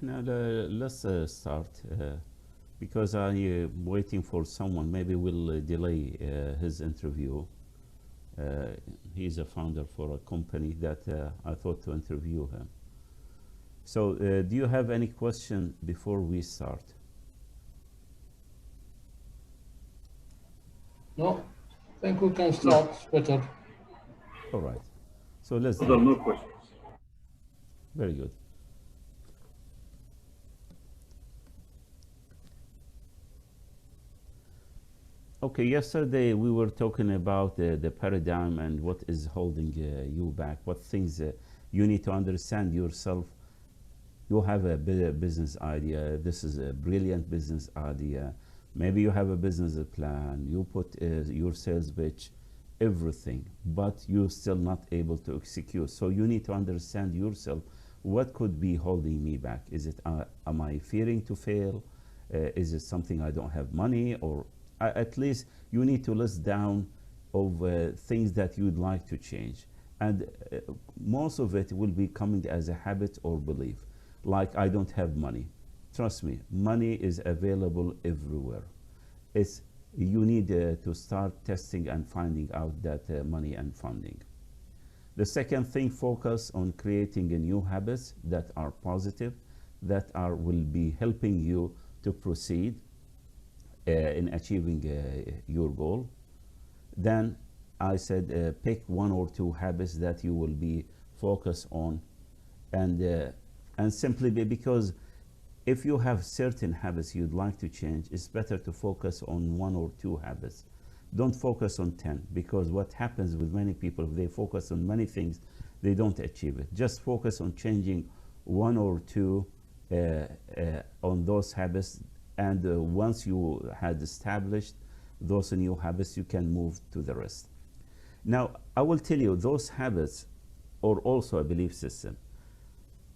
Let's start because I'm waiting for someone. Maybe we'll delay his interview. Uh, he's a founder for a company that I thought to interview him. So, do you have any question before we start? No, I think we can No, start better. All right. So let's there do are it. no questions. Very good. Okay, yesterday we were talking about the paradigm and what is holding you back, what things you need to understand yourself. You have a business idea. This is a brilliant business idea. Maybe you have a business plan. You put your sales pitch, everything, but you're still not able to execute. So you need to understand yourself. What could be holding me back? Is it am I fearing to fail? Is it something I don't have money? Or at least you need to list down of things that you'd like to change. And most of it will be coming as a habit or belief, like I don't have money. Trust me, money is available everywhere. It's you need to start testing and finding out that money and funding. The second thing, focus on creating a new habits that are positive, that are will be helping you to proceed in achieving your goal. Then I said pick one or two habits that you will be focused on, and simply because if you have certain habits you'd like to change, it's better to focus on one or two habits. Don't focus on 10, because what happens with many people, if they focus on many things, they don't achieve it. Just focus on changing one or two on those habits, and once you had established those new habits, you can move to the rest. Now, I will tell you, those habits are also a belief system.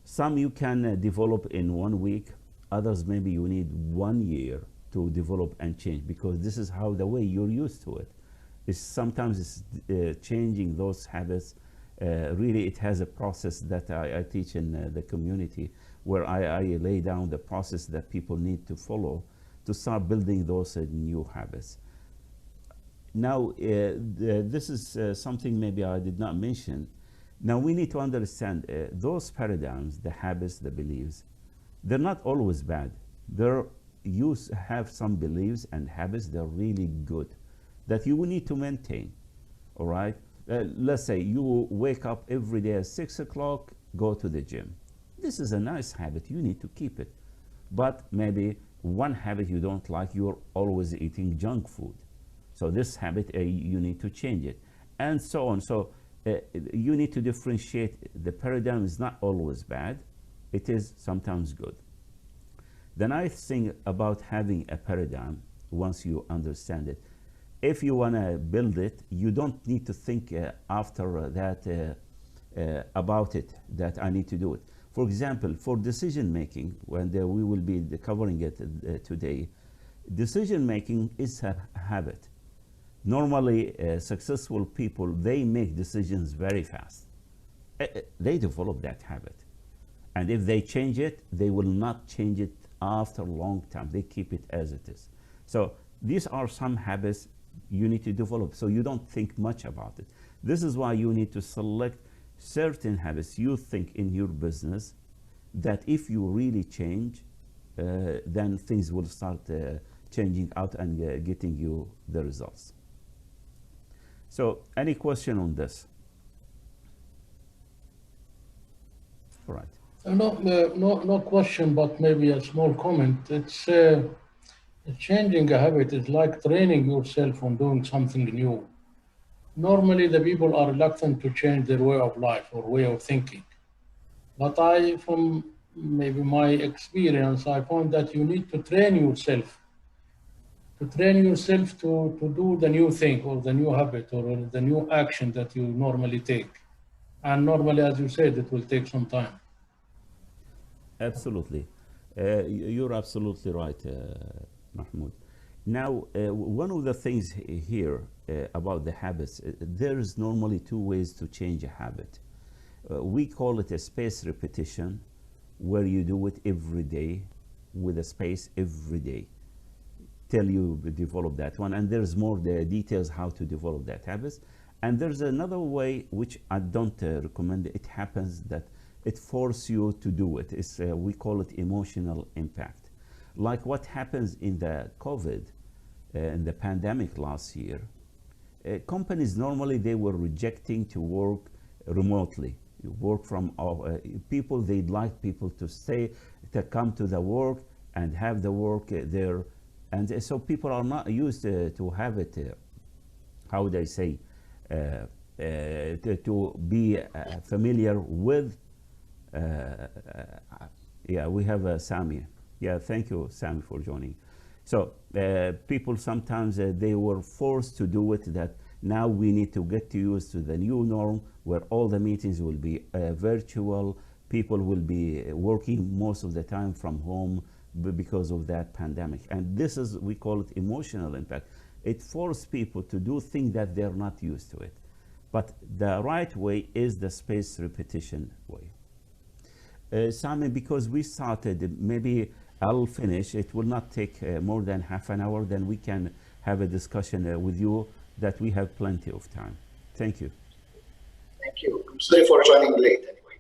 Some you can develop in 1 week, others maybe you need 1 year to develop and change, because this is how the way you're used to it. It's sometimes it's changing those habits. Really, it has a process that I teach in the community, where I lay down the process that people need to follow to start building those new habits. Now, this is something maybe I did not mention. Now, we need to understand those paradigms, the habits, the beliefs, they're not always bad. You have some beliefs and habits that are really good that you will need to maintain. All right? Let's say you wake up every day at 6 o'clock, go to the gym. This is a nice habit. You need to keep it. But maybe one habit you don't like, you're always eating junk food. So this habit, you need to change it, and so on. So you need to differentiate. The paradigm is not always bad. It is sometimes good. The nice thing about having a paradigm, once you understand it, if you want to build it, you don't need to think after that about it, that I need to do it. For example, for decision making, when we will be covering it today, decision making is a habit. Normally, successful people, they make decisions very fast. They develop that habit. And if they change it, they will not change it after a long time. They keep it as it is. So these are some habits you need to develop, so you don't think much about it. This is why you need to select certain habits you think in your business that if you really change, then things will start changing out and getting you the results. So, any question on this? All right. No question, but maybe a small comment. It's changing a habit is like training yourself on doing something new. Normally, the people are reluctant to change their way of life or way of thinking. But from maybe my experience, I found that you need to do the new thing or the new habit or the new action that you normally take. And normally, as you said, it will take some time. Absolutely. You're absolutely right, Mahmoud. Now, one of the things here about the habits, there's normally two ways to change a habit. We call it a spaced repetition where you do it every day with a space every day till you develop that one. And there's more the details how to develop that habits. And there's another way which I don't recommend. It happens that it forces you to do it. It's, we call it emotional impact. Like what happens in the COVID, in the pandemic last year, companies normally they were rejecting to work remotely. You work from people, they'd like people to stay, to come to the work and have the work there. And so people are not used to have it, how would I say, to be familiar with, yeah, we have Sami. Yeah, thank you, Sami, for joining. So people sometimes they were forced to do it, that now we need to get used to the new norm where all the meetings will be virtual. People will be working most of the time from home because of that pandemic. And this is, we call it emotional impact. It forced people to do things that they're not used to it. But the right way is the spaced repetition way. Sami, because we started, maybe I'll finish. It will not take more than half an hour. Then we can have a discussion with you that we have plenty of time. Thank you. Thank you. I'm sorry for joining late anyway.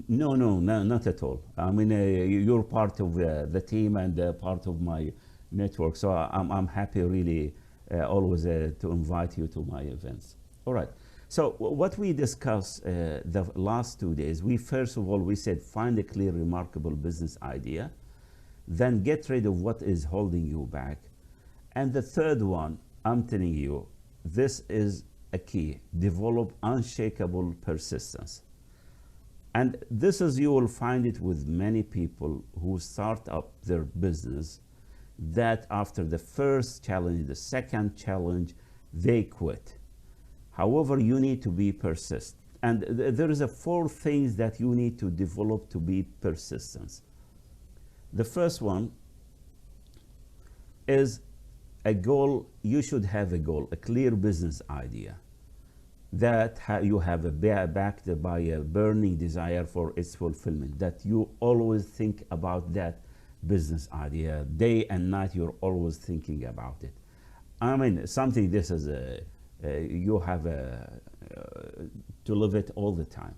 No, not at all. I mean, you're part of the team and part of my network. So I'm happy really always to invite you to my events. All right. So what we discussed the last 2 days, first of all, we said find a clear, remarkable business idea. Then get rid of what is holding you back. And the third one, I'm telling you, this is a key. Develop unshakable persistence. And this is, you will find it with many people who start up their business, that after the first challenge, the second challenge, they quit. However, you need to be persistent. And there is 4 things that you need to develop to be persistent. The first one is a goal. You should have a goal, a clear business idea that you have backed by a burning desire for its fulfillment, that you always think about that business idea day and night. You're always thinking about it. I mean, something this is you have to live it all the time.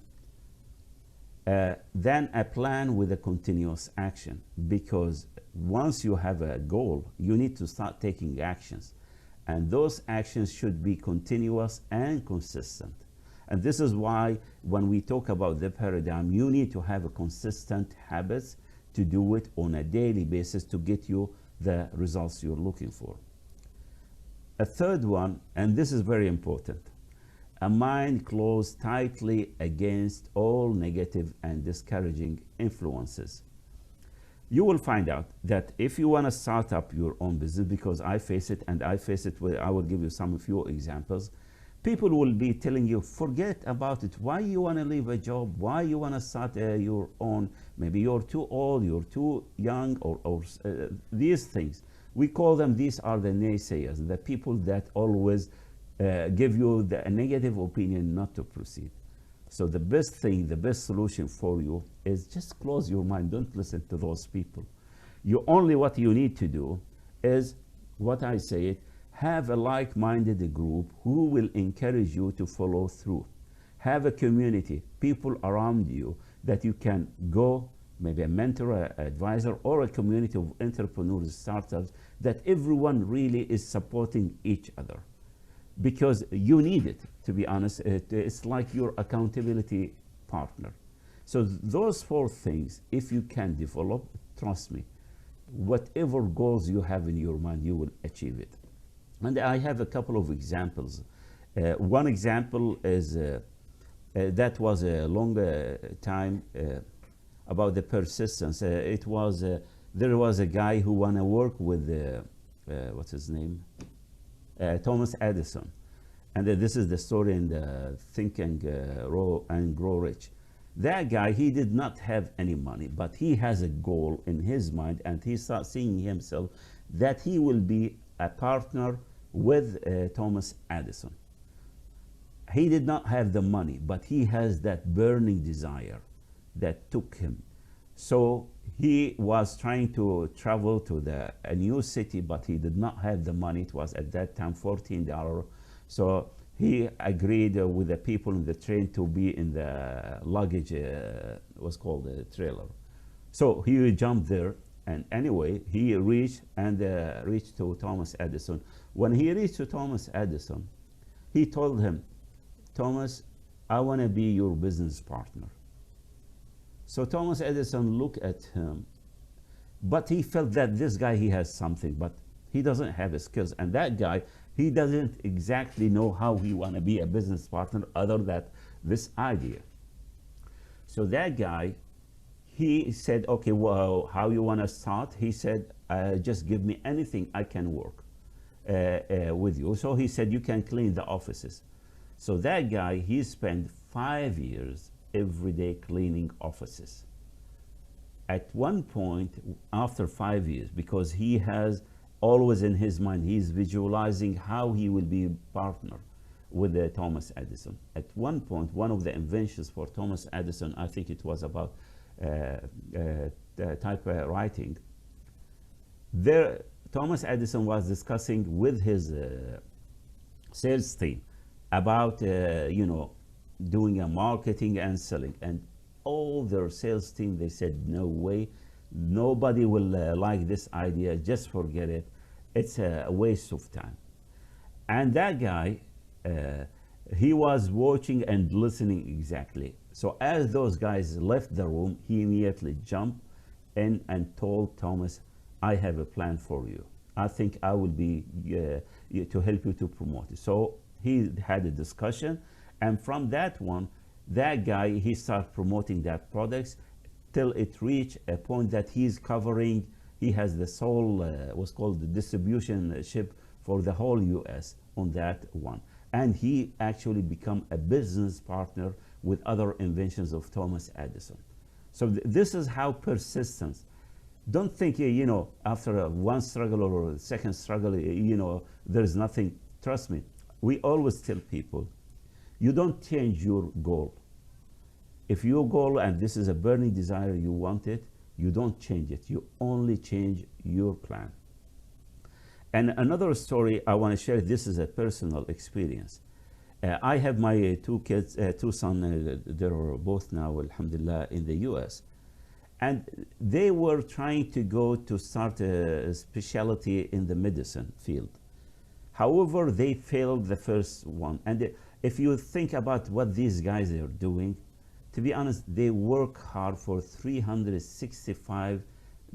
Then a plan with a continuous action, because once you have a goal, you need to start taking actions. And those actions should be continuous and consistent. And this is why when we talk about the paradigm, you need to have a consistent habits to do it on a daily basis to get you the results you're looking for. A third one, and this is very important, a mind closed tightly against all negative and discouraging influences. You will find out that if you want to start up your own business, because I face it, and I face it where I will give you some few examples, people will be telling you, forget about it. Why you want to leave a job? Why you want to start your own? Maybe you're too old, you're too young, or these things. We call them, these are the naysayers, the people that always give you a negative opinion not to proceed. So the best thing, the best solution for you is just close your mind. Don't listen to those people. What you need to do is, what I say it, have a like-minded group who will encourage you to follow through. Have a community, people around you that you can go, maybe a mentor, an advisor, or a community of entrepreneurs, startups, that everyone really is supporting each other. Because you need it, to be honest. It's like your accountability partner. So those 4 things, if you can develop, trust me, whatever goals you have in your mind, you will achieve it. And I have a couple of examples. One example is, that was a long time about the persistence. There was a guy who wanted to work with, what's his name? Thomas Edison. And this is the story in the Think and Grow Rich. That guy, he did not have any money, but he has a goal in his mind, and he starts seeing himself that he will be a partner with Thomas Edison. He did not have the money, but he has that burning desire that took him. So he was trying to travel to a new city, but he did not have the money. It was at that time $14. So he agreed with the people in the train to be in the luggage, was called a trailer. So he jumped there, and anyway, he reached to Thomas Edison. When he reached to Thomas Edison, he told him, Thomas, I want to be your business partner. So Thomas Edison looked at him, but he felt that this guy, he has something, but he doesn't have the skills. And that guy, he doesn't exactly know how he want to be a business partner other than this idea. So that guy, he said, okay, well, how you want to start? He said, just give me anything I can work with you. So he said, you can clean the offices. So that guy, he spent 5 years every day cleaning offices. At one point, after 5 years, because he has always in his mind, he's visualizing how he will be partner with Thomas Edison. At one point, one of the inventions for Thomas Edison, I think it was about typewriting. There, Thomas Edison was discussing with his sales team about doing a marketing and selling, and all their sales team, they said, no way, nobody will like this idea, just forget it, it's a waste of time. And that guy, he was watching and listening exactly. So as those guys left the room, he immediately jumped in and told Thomas, I have a plan for you. I think I will be to help you to promote it. So he had a discussion, and from that one, that guy, he started promoting that products till it reached a point that he's covering, he has the sole, what's called the distribution ship for the whole US on that one. And he actually become a business partner with other inventions of Thomas Edison. So this is how persistence. Don't think, after one struggle or a second struggle, there's nothing. Trust me, we always tell people, you don't change your goal. If your goal, and this is a burning desire, you want it, you don't change it. You only change your plan. And another story I want to share, this is a personal experience. I have my two kids, two sons, they're both now, alhamdulillah, in the US. And they were trying to go to start a specialty in the medicine field. However, they failed the first one. And if you think about what these guys are doing, to be honest, they work hard for 365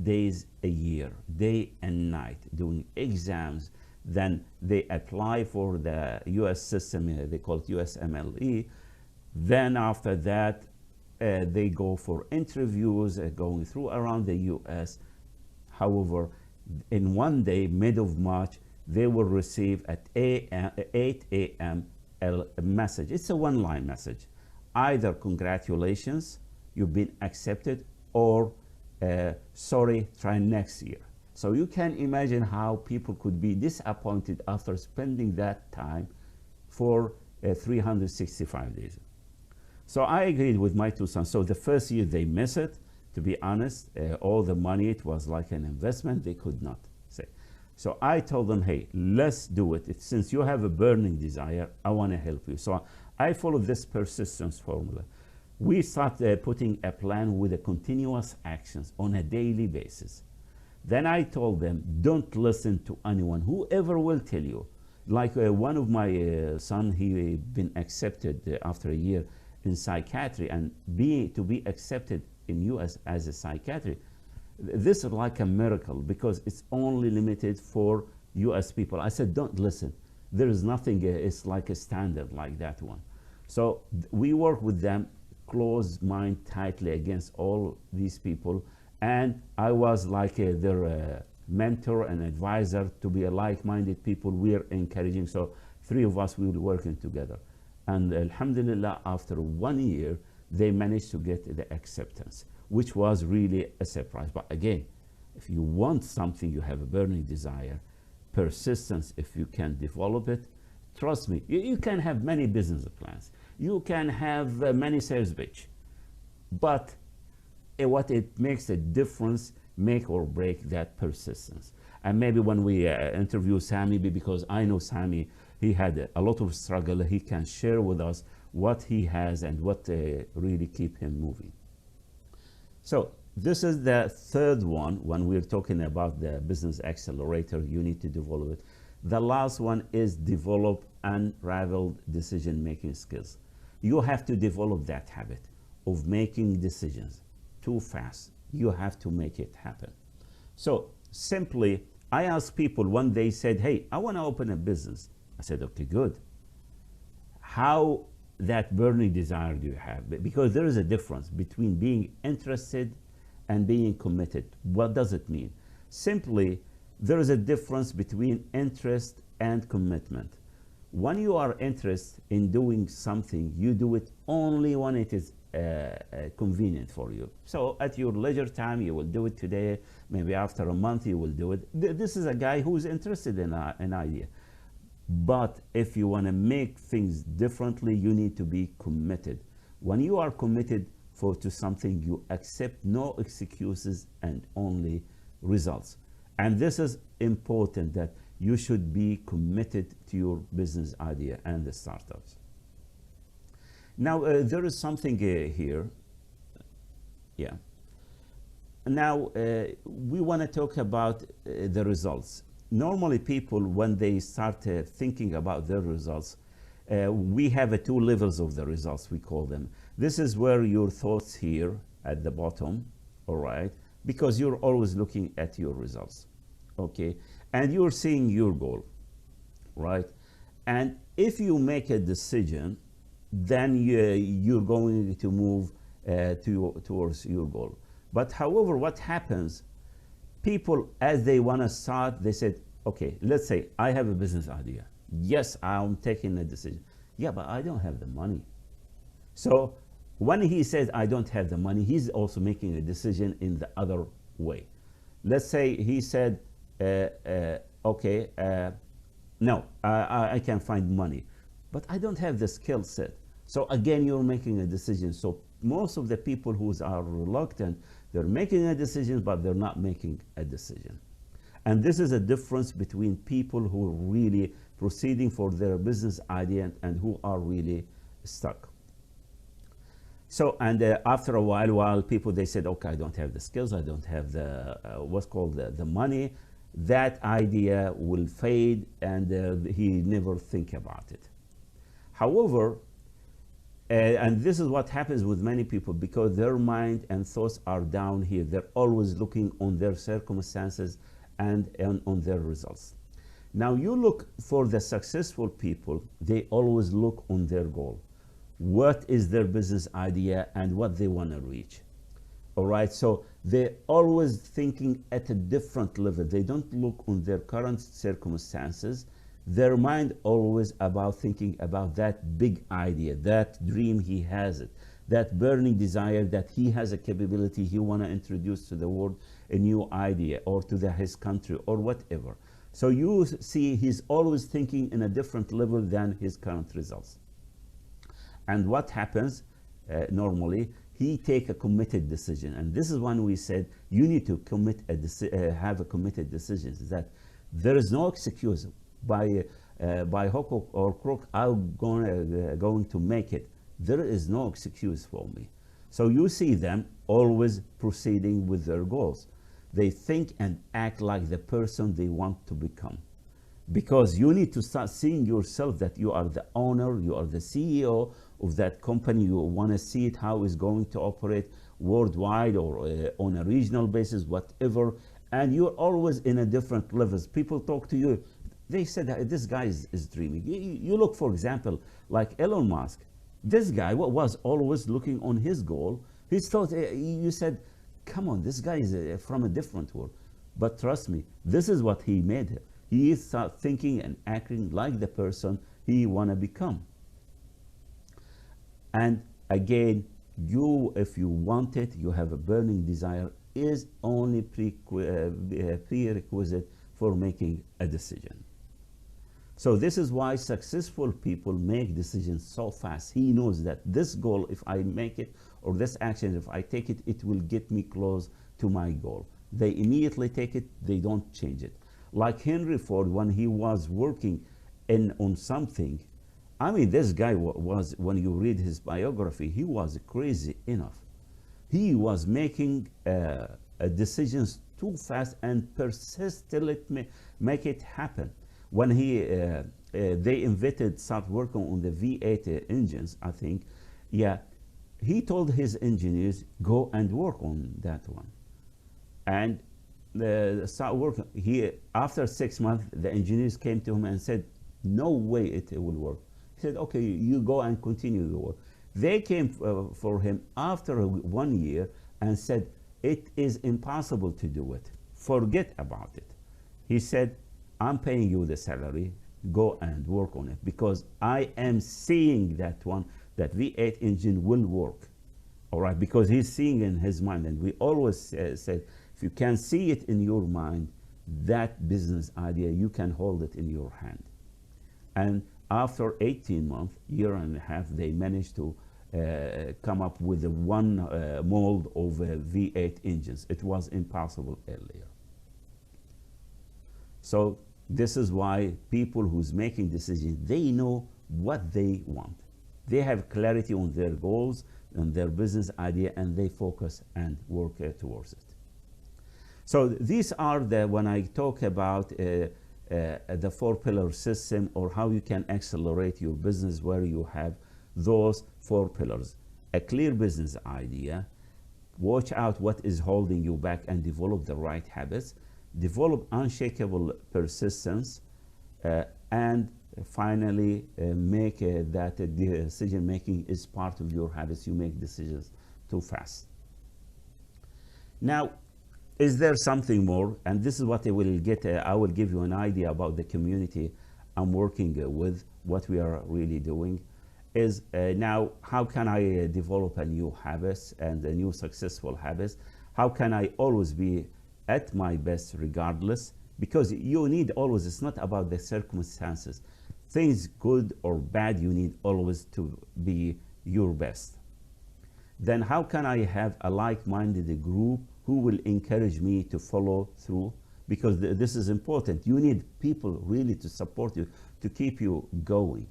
days a year, day and night, doing exams. Then they apply for the US system, they call it USMLE. Then after that, they go for interviews, going through around the US. However, in one day, mid of March, they will receive at 8 a.m. a message. It's a one-line message. Either congratulations, you've been accepted, or sorry, try next year. So you can imagine how people could be disappointed after spending that time for 365 days. So I agreed with my two sons. So the first year they miss it. To be honest, all the money, it was like an investment, they could not say. So I told them, hey, let's do it. Since you have a burning desire, I want to help you. So I followed this persistence formula. We started putting a plan with a continuous actions on a daily basis. Then I told them, don't listen to anyone, whoever will tell you. Like one of my son, he been accepted after a year in psychiatry, and to be accepted in US as a psychiatrist, this is like a miracle because it's only limited for US people. I said, don't listen. There is nothing, it's like a standard like that one. So we work with them, close mind tightly against all these people. And I was like their mentor and advisor to be a like-minded people. We are encouraging. So three of us, we were working together. And alhamdulillah, after 1 year, they managed to get the acceptance, which was really a surprise. But again, if you want something, you have a burning desire, persistence, if you can develop it, trust me, you can have many business plans. You can have many sales pitch. But what it makes a difference, make or break that persistence. And maybe when we interview Sami, because I know Sami, he had a lot of struggle, he can share with us what he has and what really keep him moving. So this is the third one when we're talking about the business accelerator. You need to develop it. The last one is develop unraveled decision-making skills. You have to develop that habit of making decisions too fast. You have to make it happen. So simply, I asked people when they said, hey, I want to open a business. I said, okay, good. How that burning desire do you have? Because there is a difference between being interested and being committed. What does it mean? Simply, there is a difference between interest and commitment. When you are interested in doing something, you do it only when it is convenient for you. So at your leisure time, you will do it today. Maybe after a month, you will do it. This is a guy who's interested in an idea. But if you want to make things differently, you need to be committed. When you are committed to something, you accept no excuses and only results. And this is important, that you should be committed to your business idea and the startups. Now, there is something here. Yeah. Now, we want to talk about the results. Normally, people, when they start thinking about their results, we have two levels of the results, we call them. This is where your thoughts here at the bottom, all right? Because you're always looking at your results, okay? And you're seeing your goal, right? And if you make a decision, then you're going to move towards your goal. But however, what happens, people, as they want to start, they said, okay, let's say I have a business idea. Yes, I'm taking a decision. Yeah, but I don't have the money. So when he says I don't have the money, he's also making a decision in the other way. Let's say he said, okay, no, I can find money, but I don't have the skill set. So again, you're making a decision. So most of the people who are reluctant, they're making a decision, but they're not making a decision. And this is a difference between people who are really proceeding for their business idea and who are really stuck. So, and after a while people, they said, okay, I don't have the skills, I don't have the, what's called the money, that idea will fade, and he never think about it. However, and this is what happens with many people, because their mind and thoughts are down here. They're always looking on their circumstances and on their results. Now you look for the successful people, they always look on their goal. What is their business idea and what they want to reach? All right, so they're always thinking at a different level. They don't look on their current circumstances. Their mind always about thinking about that big idea, that dream he has it, that burning desire that he has a capability he want to introduce to the world, a new idea, or to his country, or whatever. So you see he's always thinking in a different level than his current results. And what happens normally, he take a committed decision. And this is when we said you need to commit have a committed decision, that there is no excuse by hook or crook, I'm going to make it. There is no excuse for me. So you see them always proceeding with their goals. They think and act like the person they want to become. Because you need to start seeing yourself that you are the owner, you are the CEO of that company. You want to see it, how it's going to operate worldwide or on a regional basis, whatever. And you're always in a different levels. People talk to you. They said that this guy is dreaming. You look, for example, like Elon Musk. This guy was always looking on his goal. He thought, you said, come on, this guy is from a different world. But trust me, this is what he made him. He is thinking and acting like the person he want to become. And again, if you want it, you have a burning desire, is only prerequisite for making a decision. So this is why successful people make decisions so fast. He knows that this goal, if I make it or this action, if I take it, it will get me close to my goal. They immediately take it, they don't change it. Like Henry Ford, when he was working on something, I mean, this guy was, when you read his biography, he was crazy enough. He was making decisions too fast and persistently make it happen. When they start working on the V8 engines, I think, yeah, he told his engineers, go and work on that one. And start working. After 6 months, the engineers came to him and said, no way it will work. He said, okay, you go and continue the work. They came for him after 1 year and said, it is impossible to do it. Forget about it. He said, I'm paying you the salary, go and work on it, because I am seeing that V8 engine will work. All right, because he's seeing in his mind, and we always said, if you can see it in your mind, that business idea, you can hold it in your hand. And after 18 months, year and a half, they managed to come up with one mold of V8 engines. It was impossible earlier. So this is why people who's making decisions, they know what they want. They have clarity on their goals and their business idea, and they focus and work towards it. So these are when I talk about the 4-pillar system, or how you can accelerate your business, where you have those 4 pillars. A clear business idea, watch out what is holding you back and develop the right habits, develop unshakable persistence, and finally make that decision making is part of your habits. You make decisions too fast. Now, is there something more? And this is what I will get. I will give you an idea about the community I'm working with, what we are really doing. Is now, how can I develop a new habits and a new successful habits? How can I always be at my best regardless? Because you need always, it's not about the circumstances. Things good or bad, you need always to be your best. Then how can I have a like-minded group who will encourage me to follow through? Because this is important. You need people really to support you, to keep you going.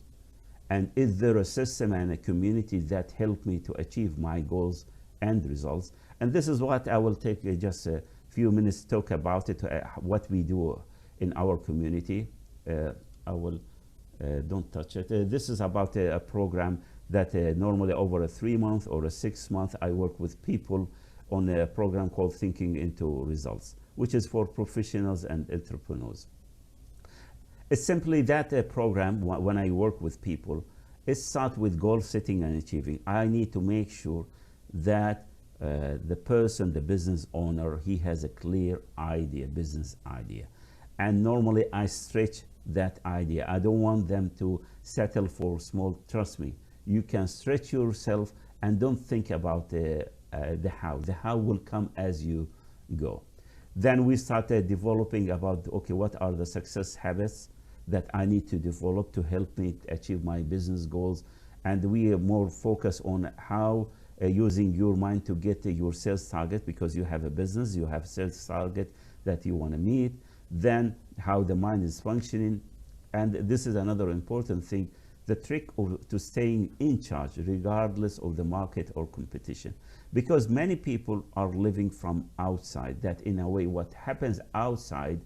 And is there a system and a community that help me to achieve my goals and results? And this is what I will take just a few minutes to talk about it, what we do in our community. I will, don't touch it. This is about a program that normally over a 3-month or a 6-month, I work with people on a program called Thinking into Results, which is for professionals and entrepreneurs. It's simply that program, when I work with people, it starts with goal setting and achieving. I need to make sure that the person, the business owner, he has a clear idea, business idea. And normally I stretch that idea. I don't want them to settle for small. Trust me, you can stretch yourself and don't think about the how. The how will come as you go. Then we started developing about, okay, what are the success habits that I need to develop to help me achieve my business goals? And we are more focused on how using your mind to get your sales target, because you have a business, you have sales target that you want to meet. Then how the mind is functioning. And this is another important thing, the trick to staying in charge regardless of the market or competition. Because many people are living from outside, that in a way what happens outside,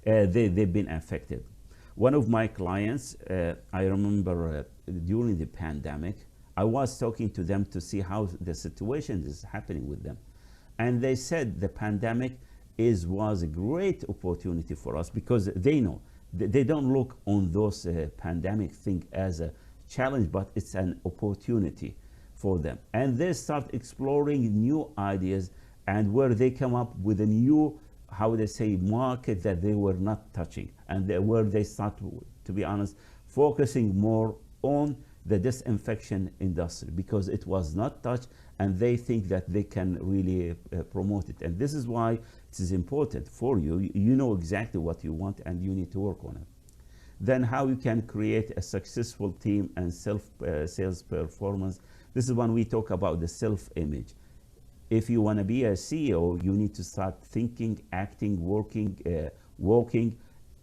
they've been affected. One of my clients, I remember during the pandemic, I was talking to them to see how the situation is happening with them. And they said the pandemic was a great opportunity for us, because they know, they don't look on those pandemic thing as a challenge, but it's an opportunity for them. And they start exploring new ideas, and where they come up with a new, how they say, market that they were not touching, and where they start, to be honest, focusing more on the disinfection industry, because it was not touched, and they think that they can really promote it. And this is why it is important for you. You know exactly what you want, and you need to work on it. Then how you can create a successful team and sales performance This is when we talk about the self-image. If you want to be a CEO, you need to start thinking, acting, working, walking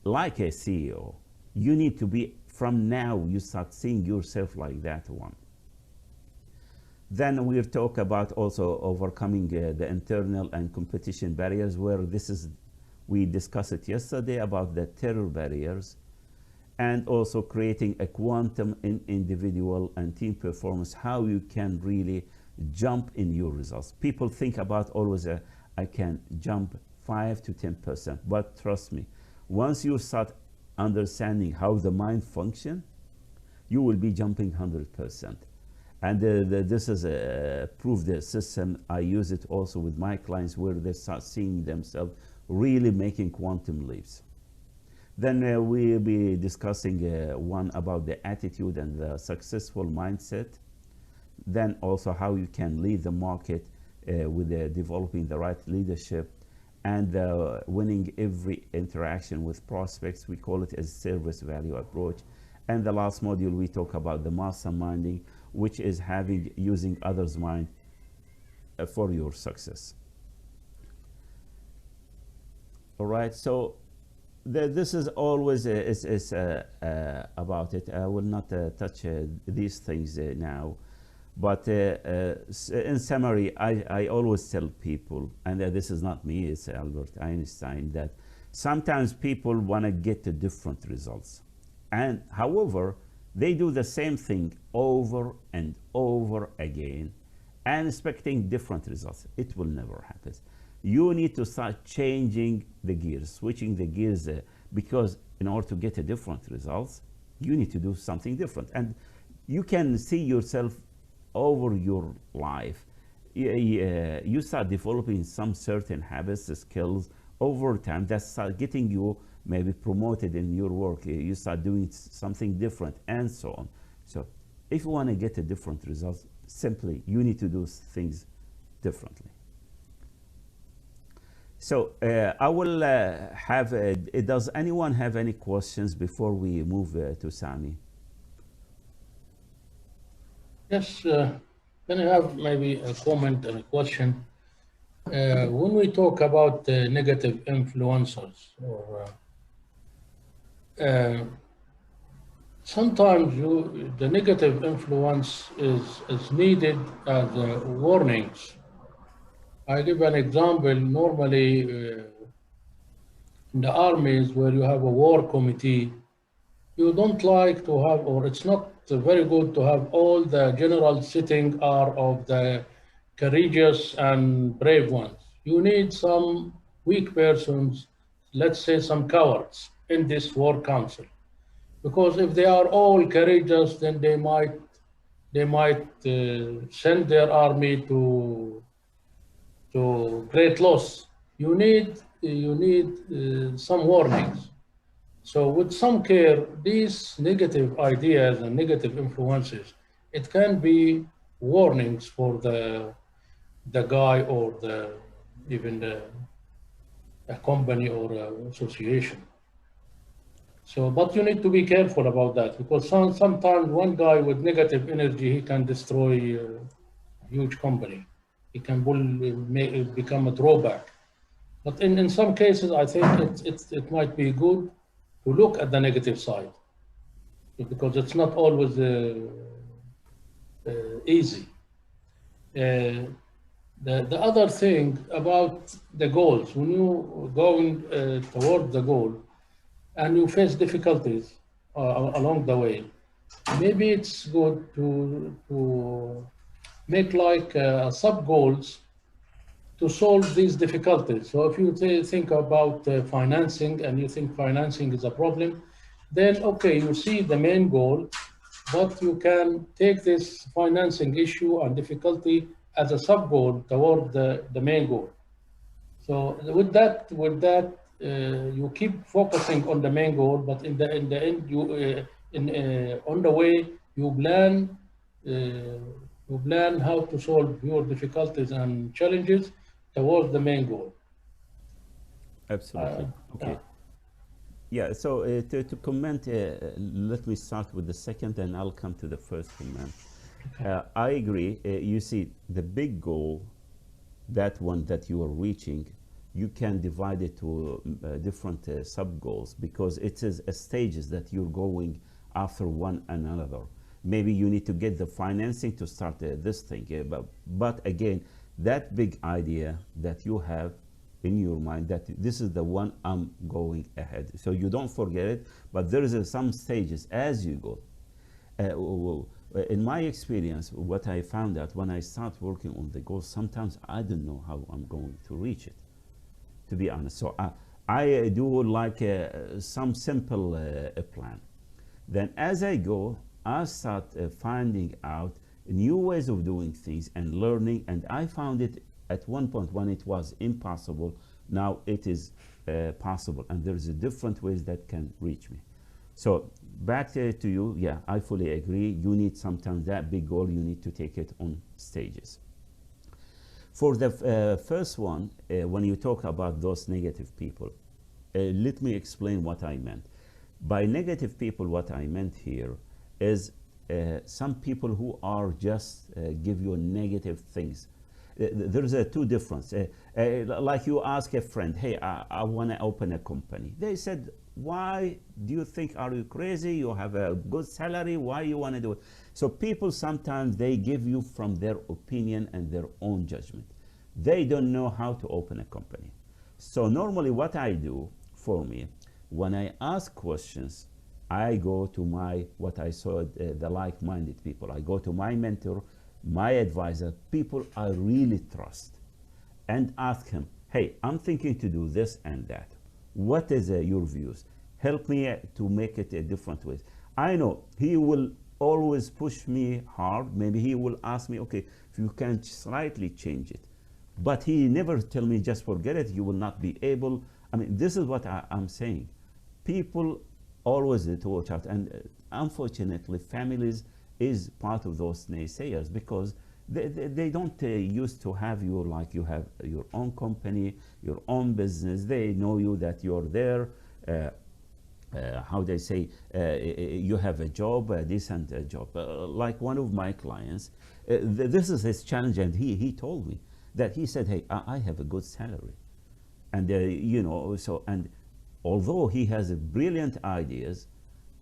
like a CEO. You need to be, from now, you start seeing yourself like that one. Then we'll talk about also overcoming the internal and competition barriers, where this is, we discussed it yesterday about the terror barriers, and also creating a quantum in individual and team performance, how you can really jump in your results. People think about always, I can jump 5 to 10%, but trust me, once you start understanding how the mind functions, you will be jumping 100%. And this is a proof the system. I use it also with my clients, where they start seeing themselves really making quantum leaps. Then we'll be discussing one about the attitude and the successful mindset. Then also how you can lead the market with developing the right leadership, and winning every interaction with prospects. We call it a service value approach. And the last module, we talk about the masterminding, which is using others' mind for your success. All right, so this is always about it. I will not touch these things now, but in summary, I always tell people, and this is not me, it's Albert Einstein, that sometimes people want to get to different results, and however, they do the same thing over and over again and expecting different results. It will never happen. You need to start changing the gears, switching the gears, because in order to get a different results, you need to do something different. And you can see yourself over your life. You start developing some certain habits, skills over time that start getting you maybe promoted in your work. You start doing something different and so on. So if you want to get a different result, simply you need to do things differently. So I will does anyone have any questions before we move to Sami? Yes, can I have maybe a comment and a question? When we talk about negative influencers, or sometimes the negative influence is needed as warnings. I give an example. Normally, in the armies, where you have a war committee, you don't like to have, or it's not very good to have all the generals sitting are of the courageous and brave ones. You need some weak persons, let's say some cowards, in this war council. Because if they are all courageous, then they might send their army to great loss. You need some warnings. So with some care, these negative ideas and negative influences, it can be warnings for the guy, or even a company or an association. So, but you need to be careful about that, because sometimes one guy with negative energy, he can destroy a huge company. He can become a drawback. But in some cases, I think it might be good to look at the negative side, because it's not always easy. The other thing about the goals, when you going toward the goal and you face difficulties along the way, maybe it's good to make like sub goals to solve these difficulties. So if you think about financing, and you think financing is a problem, then okay, you see the main goal, but you can take this financing issue and difficulty as a sub goal toward the main goal. So with that, you keep focusing on the main goal, but in the end, you on the way you plan how to solve your difficulties and challenges towards the main goal. Absolutely. Okay. Yeah. So to comment, let me start with the second, and I'll come to the first comment. I agree. You see, the big goal, that one that you are reaching, you can divide it to different sub goals, because it is stages that you're going after one another. Maybe you need to get the financing to start this thing, but again, that big idea that you have in your mind, that this is the one I'm going ahead, so you don't forget it. But there is some stages as you go. In my experience, what I found out when I start working on the goals, sometimes I don't know how I'm going to reach it, to be honest. So I do like some simple plan. Then as I go, I start finding out new ways of doing things and learning. And I found it at one point when it was impossible, now it is possible. And there's different ways that can reach me. So back to you, yeah, I fully agree. You need sometimes that big goal, you need to take it on stages. For the first one, when you talk about those negative people, let me explain what I meant. By negative people, what I meant here is some people who are just give you negative things. There's two differences. Like you ask a friend, hey, I want to open a company. They said, why do you think, are you crazy? You have a good salary, why you want to do it? So people sometimes they give you from their opinion and their own judgment. They don't know how to open a company. So normally what I do, for me, when I ask questions, I go to my, what I saw, the like-minded people. I go to my mentor, my advisor, people I really trust, and ask him, hey, I'm thinking to do this and that. What is your views? Help me to make it a different way. I know he will always push me hard. Maybe he will ask me, okay, if you can slightly change it. But he never tell me, just forget it, you will not be able. I mean, this is what I'm saying. People always need to watch out. And unfortunately, families is part of those naysayers, because they don't used to have you like you have your own company, your own business. They know you that you're there. How they say, you have a job, a decent job. Like one of my clients, this is his challenge, and he told me that he said, hey, I have a good salary. And you know, so, and although he has brilliant ideas,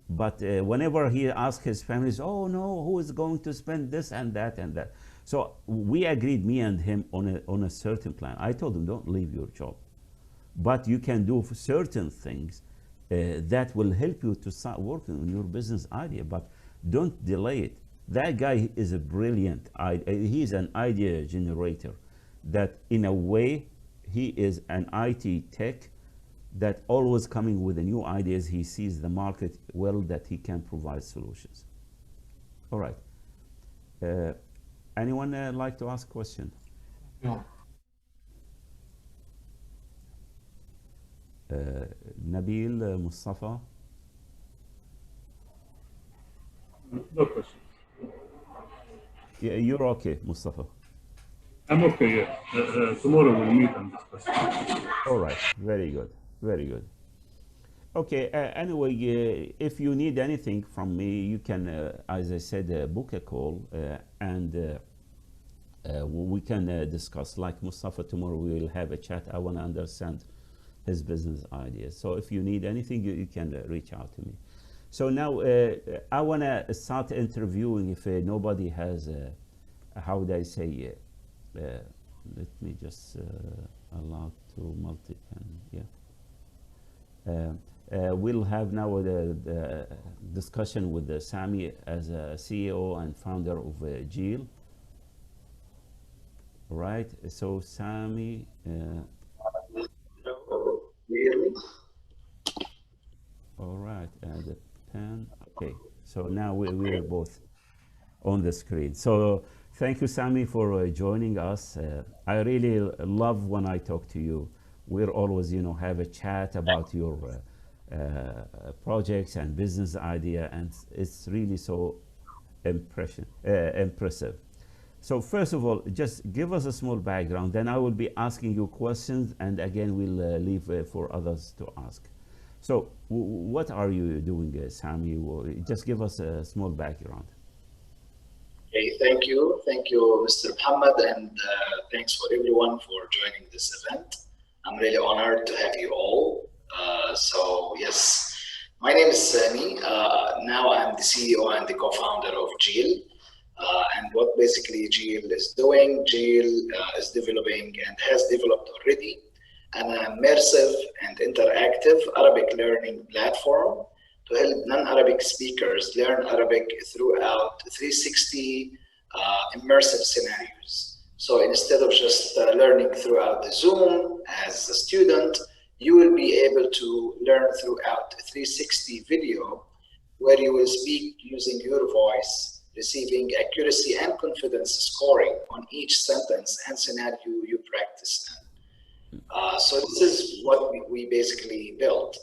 but whenever he asks his families, oh no, who is going to spend this and that and that? So we agreed, me and him, on a certain plan. I told him, don't leave your job, but you can do certain things that will help you to start working on your business idea, but don't delay it. That guy is a brilliant, he's an idea generator, that in a way, he is an IT tech that always coming with the new ideas. He sees the market well, that he can provide solutions. All right. Anyone like to ask a question? No. Nabil, Mustafa? No question. Yeah, you're okay, Mustafa. I'm okay, yeah. Tomorrow we'll meet and discuss. All right, very good, very good. Okay, anyway, if you need anything from me, you can, as I said, book a call, and we can discuss. Like Mustafa, tomorrow we will have a chat. I want to understand his business ideas. So if you need anything, you can reach out to me. So now I want to start interviewing. If nobody has, how would I say, let me just allow to multi-pen, yeah. We'll have now the discussion with Sami as a CEO and founder of GIL. Right, so Sami. All right, the pen. Okay, so now we're both on the screen. So thank you, Sami, for joining us. I really love when I talk to you. We're always, you know, have a chat about your projects and business idea, and it's really so impressive. So first of all, just give us a small background, then I will be asking you questions, and again, we'll leave for others to ask. So what are you doing, Sami? Just give us a small background. Okay, thank you. Thank you, Mr. Muhammad, and thanks for everyone for joining this event. I'm really honored to have you all. So yes, my name is Sami. Now I'm the CEO and the co-founder of GIL. And what basically GIL is doing, GIL is developing and has developed already an immersive and interactive Arabic learning platform to help non-Arabic speakers learn Arabic throughout 360 immersive scenarios. So instead of just learning throughout the Zoom as a student, you will be able to learn throughout 360 video, where you will speak using your voice, receiving accuracy and confidence scoring on each sentence and scenario you practice in. So this is what we basically built.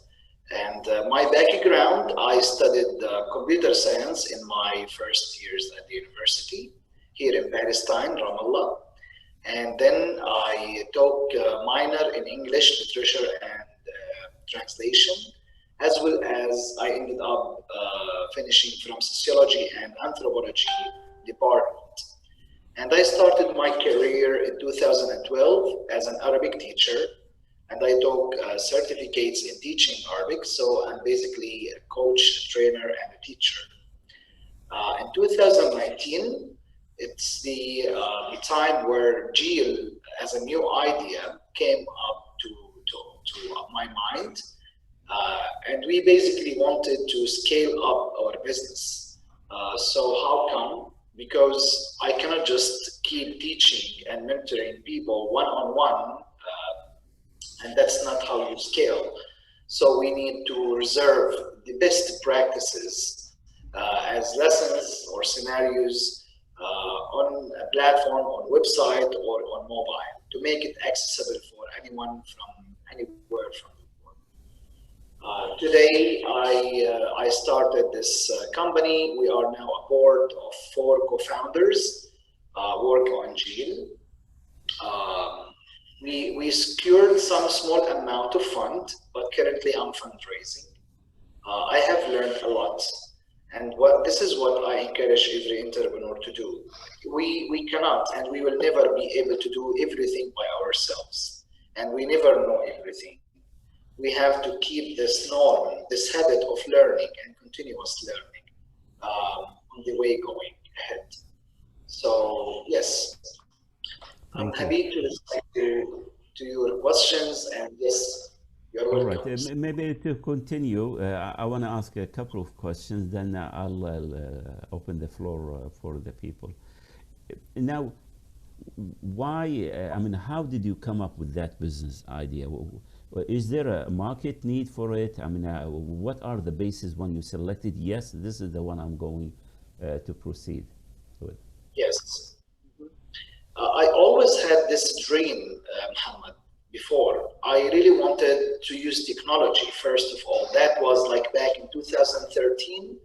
And my background, I studied computer science in my first years at the university here in Palestine, Ramallah. And then I took a minor in English literature and translation, as well as I ended up finishing from sociology and anthropology department. And I started my career in 2012 as an Arabic teacher, and I took certificates in teaching Arabic. So I'm basically a coach, a trainer, and a teacher. In 2019, it's the time where GIL as a new idea came up to my mind. And we basically wanted to scale up our business. So how come? Because I cannot just keep teaching and mentoring people one-on-one, and that's not how you scale. So we need to reserve the best practices as lessons or scenarios on a platform, on website, or on mobile to make it accessible for anyone from anywhere from the world. Today, I started this company. We are now a board of 4 co-founders working on GIL. We secured some small amount of fund, but currently I'm fundraising. I have learned a lot. And this is what I encourage every entrepreneur to do. We cannot and we will never be able to do everything by ourselves. And we never know everything. We have to keep this norm, this habit of learning and continuous learning on the way going ahead. So yes, I'm happy to listen to your questions, and yes, you're welcome. All right, maybe to continue, I want to ask a couple of questions, then I'll open the floor for the people. Now, why, I mean, how did you come up with that business idea? Is there a market need for it? I mean, what are the bases when you selected, yes, this is the one I'm going to proceed with? Yes. I always had this dream, Muhammad, before. I really wanted to use technology, first of all. That was like back in 2013,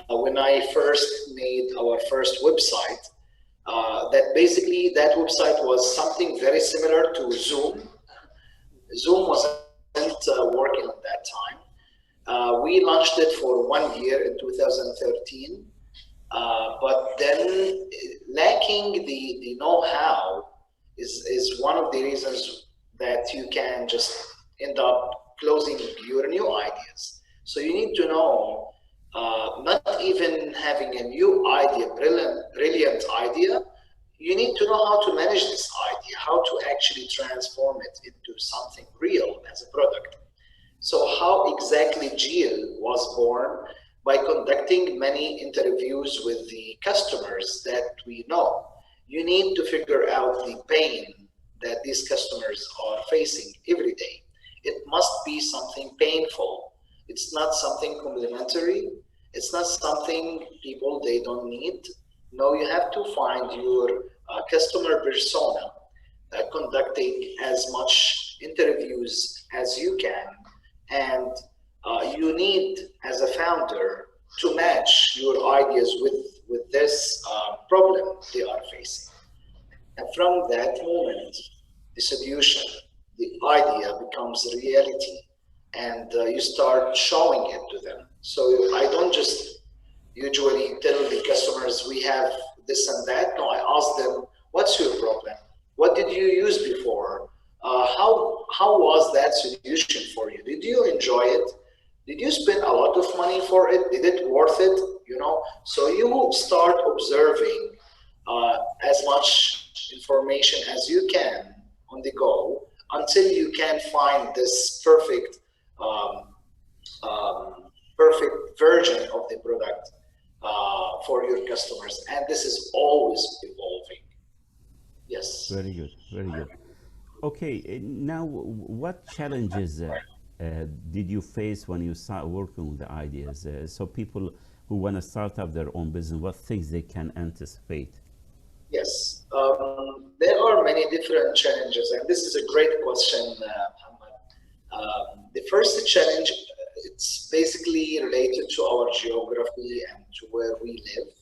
when I first made our first website. That website was something very similar to Zoom. Zoom wasn't working at that time. We launched it for 1 year in 2013. But then lacking the know-how is one of the reasons that you can just end up closing your new ideas. So you need to know, not even having a new idea, brilliant idea, you need to know how to manage this idea, how to actually transform it into something real as a product. So how exactly GIL was born? By conducting many interviews with the customers that we know. You need to figure out the pain that these customers are facing every day. It must be something painful. It's not something complimentary. It's not something people they don't need. No, you have to find your customer persona, conducting as much interviews as you can, and you need, as a founder, to match your ideas with this problem they are facing. And from that moment, the solution, the idea becomes reality, and you start showing it to them. So I don't just usually tell the customers we have this and that. No, I ask them, what's your problem? What did you use before? How was that solution for you? Did you enjoy it? Did you spend a lot of money for it? Did it worth it? You know, so you start observing as much information as you can on the go until you can find this perfect perfect version of the product for your customers, and this is always evolving. Yes. Very good, very good. Okay, now what challenges did you face when you start working with the ideas? So people who want to start up their own business, what things they can anticipate? Yes, there are many different challenges, and this is a great question, Muhammad. The first challenge, it's basically related to our geography and to where we live.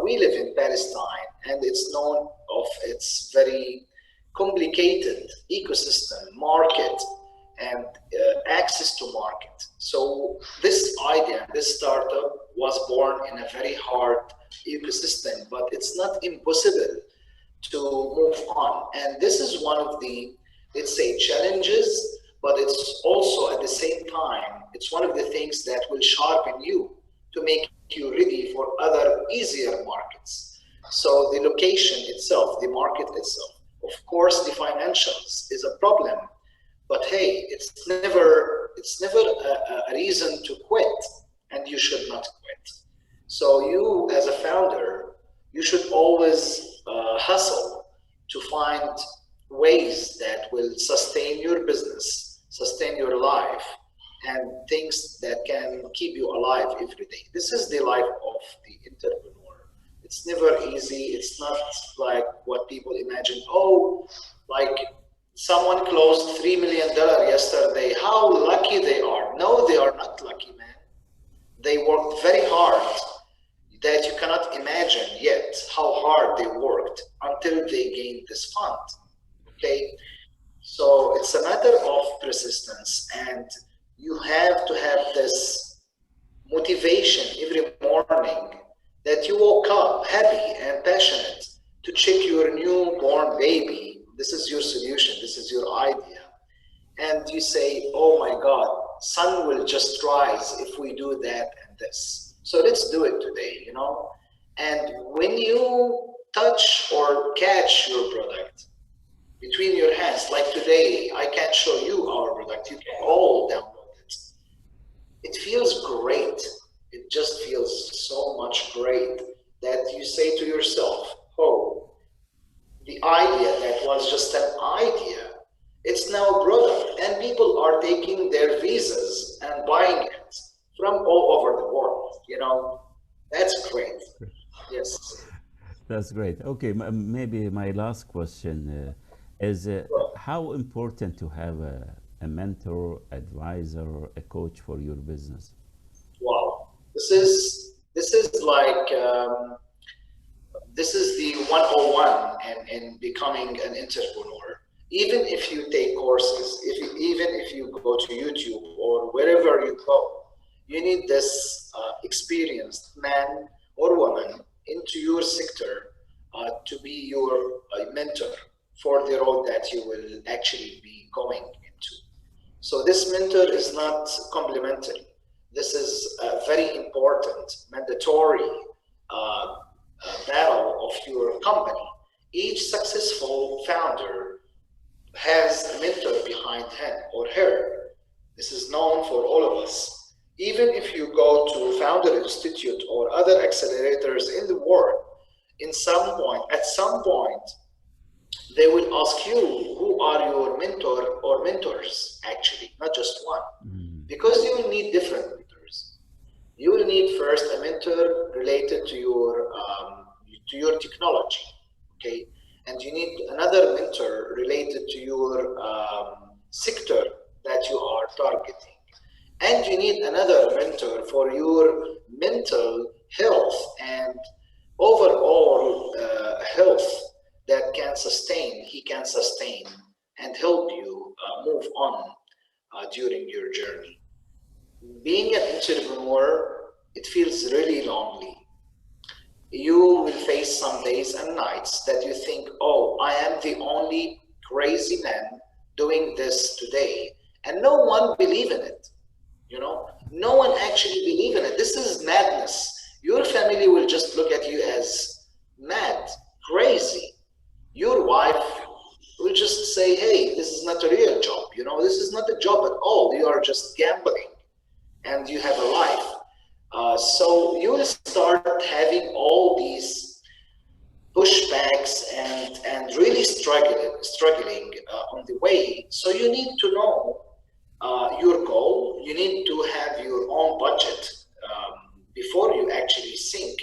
We live in Palestine, and it's known of its very complicated ecosystem, market, and access to market. So this idea, this startup was born in a very hard ecosystem, but it's not impossible to move on. And this is one of the, let's say, challenges, but it's also at the same time, it's one of the things that will sharpen you to make you ready for other easier markets. So the location itself, the market itself, of course, the financials is a problem, but hey, it's never a reason to quit, and you should not quit. So you, as a founder, you should always hustle to find ways that will sustain your business, sustain your life, and things that can keep you alive every day. This is the life of the entrepreneur. It's never easy. It's not like what people imagine. Oh, like someone closed $3 million yesterday. How lucky they are. No, they are not lucky, man. They worked very hard that you cannot imagine yet how hard they worked until they gained this fund. Okay, so it's a matter of persistence, and you have to have this motivation every morning that you woke up happy and passionate to check your newborn baby. This is your solution, this is your idea. And you say, oh my God, sun will just rise if we do that and this. So let's do it today, you know? And when you touch or catch your product between your hands, like today, I can't show you our product, you can all download it. It feels great. It just feels so much great that you say to yourself, oh, the idea that was just an idea, it's now a product, and people are taking their visas and buying it from all over the world, you know? That's great. Yes. That's great. Okay, maybe my last question is how important to have a mentor, advisor, a coach for your business? Wow, this is like this is the 101 in becoming an entrepreneur. Even if you take courses, even if you go to YouTube or wherever you go, you need this experienced man or woman into your sector to be your mentor for the road that you will actually be going into. So this mentor is not complimentary. This is a very important, mandatory battle of your company. Each successful founder has a mentor behind him or her. This is known for all of us. Even if you go to Founder Institute or other accelerators in the world, at some point, they will ask you who are your mentor or mentors, actually, not just one. Because you will need different mentors. You will need first a mentor related to your technology, okay? And you need another mentor related to your sector that you are targeting. And you need another mentor for your mental health and overall health that he can sustain and help you move on during your journey. Being an entrepreneur, it feels really lonely. you will face some days and nights that you think, oh, I am the only crazy man doing this today. And no one believe in it. You know, no one actually believe in it. This is madness. Your family will just look at you as mad, crazy. Your wife will just say, hey, this is not a real job. You know, this is not a job at all. You are just gambling and you have a life. So you will start having all these pushbacks and really struggling on the way. So you need to know your goal. You need to have your own budget before you actually sink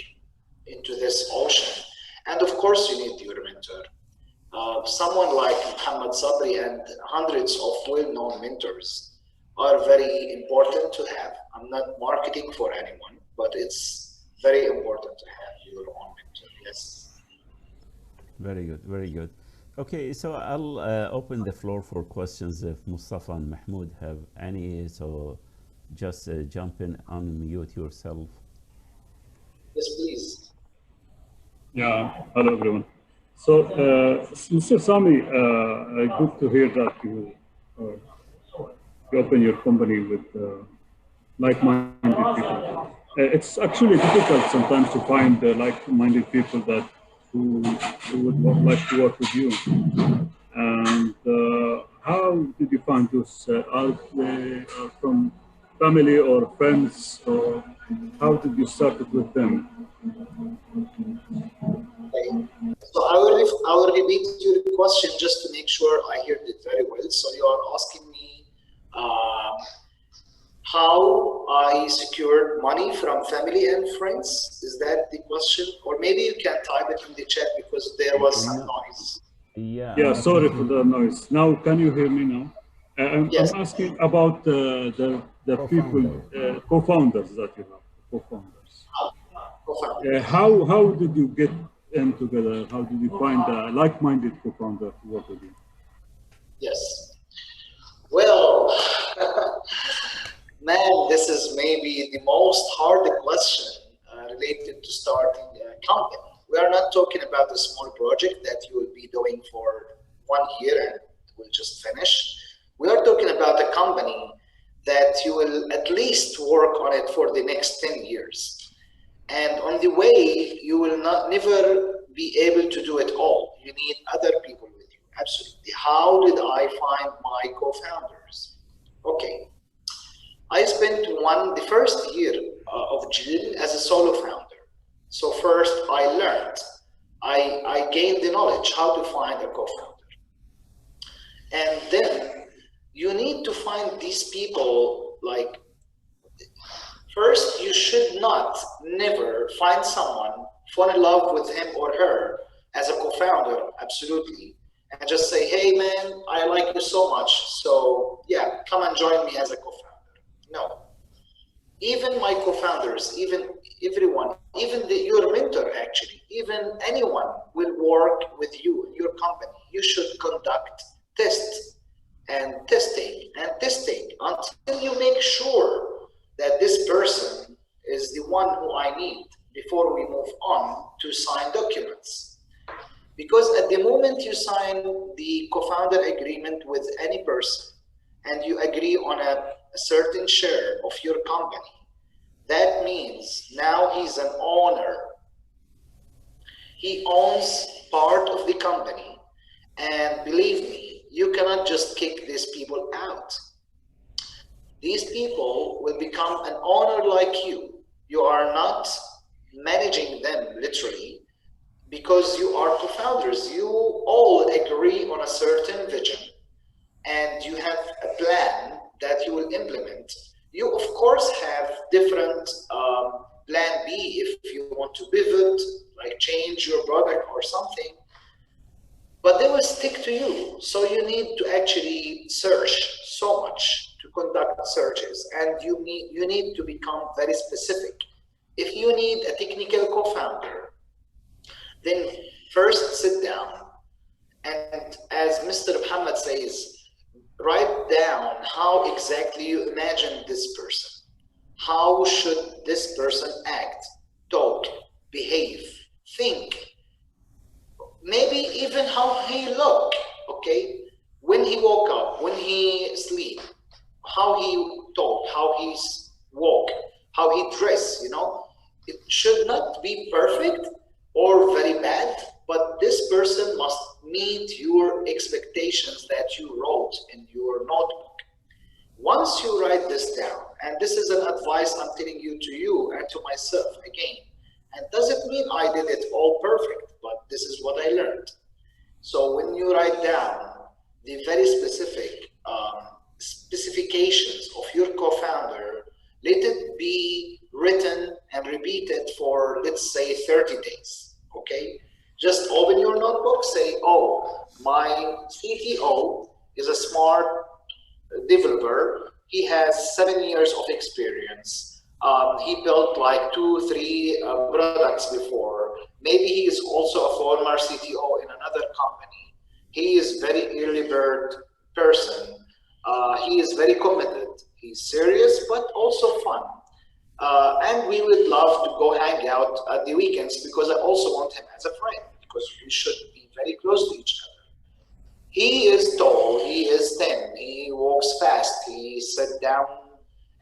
into this ocean. And of course, you need your mentor. Someone like Muhammad Sabri and hundreds of well-known mentors are very important to have. I'm not marketing for anyone, but it's very important to have your own mentor. Yes. Very good, very good. Okay, so I'll open the floor for questions if Mustafa and Mahmoud have any. So just jump in, unmute yourself. Yes, please. Yeah, hello everyone. So, Mr. Sami, good to hear that you open your company with like-minded people. It's actually difficult sometimes to find like-minded people that who would like to work with you. And how did you find those? Are they from family or friends, or how did you start it with them? Okay. So I will repeat your question just to make sure I heard it very well. So you are asking me how I secured money from family and friends. Is that the question? Or maybe you can type it in the chat because there was some noise. Yeah. Yeah, sorry for the noise. Now, can you hear me now? Yes. I'm asking about the people, co-founders that you have, co-founders. How did you get them together? How did you find a like-minded co-founder to work with you? Yes. Well, man, this is maybe the most hard question related to starting a company. We are not talking about a small project that you will be doing for 1 year and will just finish. We are talking about a company that you will at least work on it for the next 10 years. And on the way, you will never be able to do it all. You need other people with you, absolutely. How did I find my co-founders? Okay, I spent the first year of GIL as a solo founder. So first I learned, I gained the knowledge how to find a co-founder. And then you need to find these people, like, first, you should never find someone, fall in love with him or her as a co-founder, absolutely, and just say, hey man, I like you so much, so yeah, come and join me as a co-founder. No. Even my co-founders, even everyone, even your mentor actually, even anyone will work with you in your company. You should conduct tests and testing until you make sure that this person is the one who I need before we move on to sign documents. Because at the moment you sign the co-founder agreement with any person and you agree on a certain share of your company, that means now he's an owner. He owns part of the company, and believe me, you cannot just kick these people out. These people will become an owner like you. You are not managing them literally because you are co-founders. You all agree on a certain vision and you have a plan that you will implement. You of course have different plan B if you want to pivot, like change your product or something, but they will stick to you. So you need to actually search so much, to conduct searches, and you need to become very specific. If you need a technical co-founder, then first sit down and, as Mr. Muhammad says, write down how exactly you imagine this person. How should this person act, talk, behave? think, maybe even how he look, okay? When he woke up, when he sleep, how he talk, how he walk, how he dress, you know? It should not be perfect or very bad, but this person must meet your expectations that you wrote in your notebook. Once you write this down, and this is an advice I'm telling you to you and to myself again, and doesn't mean I did it all perfect, but this is what I learned. So when you write down the very specific specifications of your co-founder, let it be written and repeated for, let's say, 30 days, okay? Just open your notebook, say, oh, my CTO is a smart developer. He has 7 years of experience. He built like 2-3 products before. Maybe he is also a former CTO in another company. He is very early bird person. He is very committed. He's serious, but also fun. And we would love to go hang out at the weekends because I also want him as a friend because we should be very close to each other. He is tall, he is thin, he walks fast, he sits down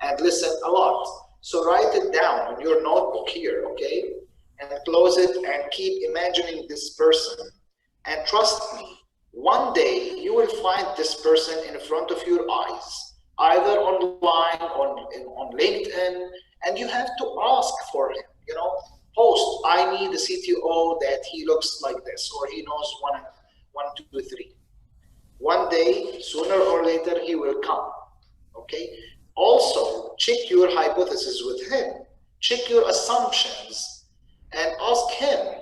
and listens a lot. So write it down on your notebook here, okay? And close it and keep imagining this person. And trust me, one day you will find this person in front of your eyes, either online, on LinkedIn, and you have to ask for him, you know, post, I need a CTO that he looks like this, or he knows one, two, three. One day, sooner or later, he will come, okay? Also, check your hypothesis with him. Check your assumptions and ask him,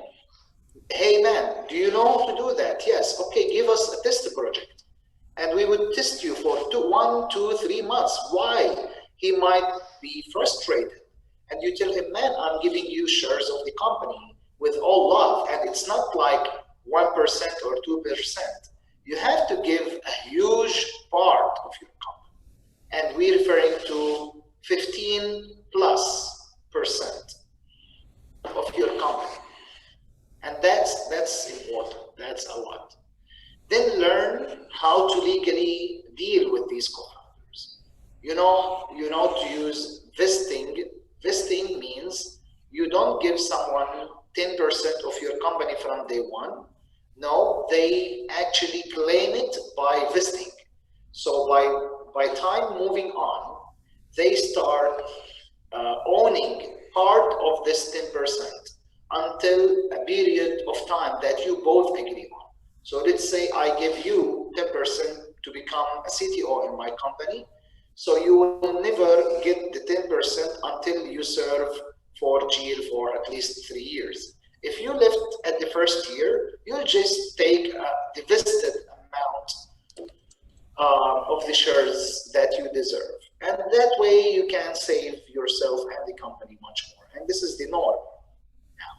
hey man, do you know how to do that? Yes, okay, give us a test project. And we would test you for 1, 2, 3 months. Why? He might be frustrated. And you tell him, man, I'm giving you shares of the company with all love. And it's not like 1% or 2%. You have to give a huge part of your company. And we're referring to 15+% of your company. And that's important, that's a lot. Then learn how to legally deal with these co-founders. You know to use vesting. Vesting means you don't give someone 10% of your company from day one. No, they actually claim it by vesting. So by time moving on, they start owning part of this 10% until a period of time that you both agree on. So let's say I give you 10% to become a CTO in my company. So you will never get the 10% until you serve for GIL for at least 3 years. If you left at the first year, you'll just take the vested amount of the shares that you deserve. And that way you can save yourself and the company much more. And this is the norm now.